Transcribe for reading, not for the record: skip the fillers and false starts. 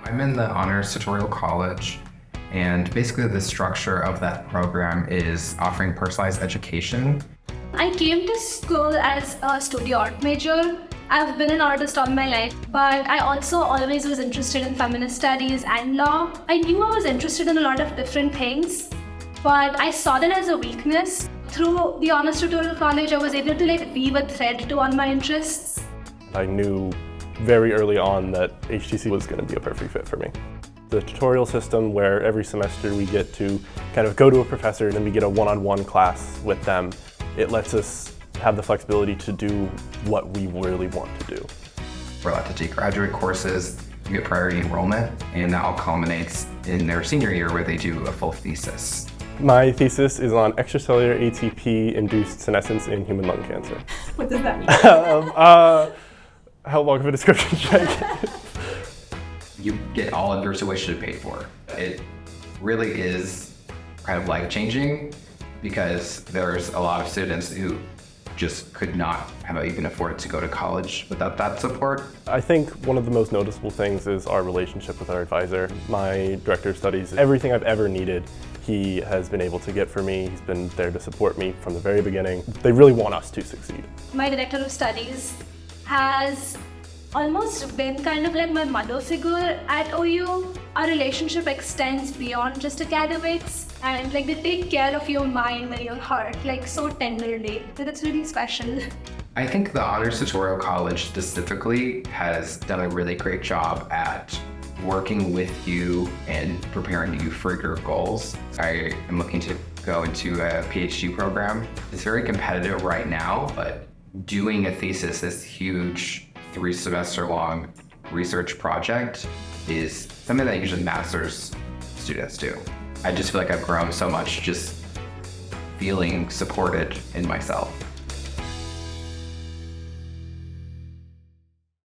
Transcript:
I'm in the Honors Tutorial College, and basically the structure of that program is offering personalized education. I came to school as a studio art major. I've been an artist all my life, but I also always was interested in feminist studies and law. I knew I was interested in a lot of different things, but I saw that as a weakness. Through the Honors Tutorial College, I was able to weave a thread to all my interests. I knew very early on that HTC was going to be a perfect fit for me. The tutorial system where every semester we get to kind of go to a professor and then we get a one-on-one class with them, it lets us have the flexibility to do what we really want to do. We're allowed to take graduate courses, you get priority enrollment, and that all culminates in their senior year where they do a full thesis. My thesis is on extracellular ATP-induced senescence in human lung cancer. What does that mean? How long of a description should I give? You get all of your tuition paid for. It really is kind of life-changing because there's a lot of students who just could not have even afforded to go to college without that support. I think one of the most noticeable things is our relationship with our advisor. My director of studies, everything I've ever needed, he has been able to get for me. He's been there to support me from the very beginning. They really want us to succeed. My director of studies has almost been kind of like my mother figure at OU. Our relationship extends beyond just academics, and they take care of your mind and your heart so tenderly. It's really special. I think the Honors Tutorial College specifically has done a really great job at working with you and preparing you for your goals. I am looking to go into a PhD program. It's very competitive right now, but doing a thesis, this huge 3-semester long research project, is something that usually master's students do. I just feel like I've grown so much just feeling supported in myself.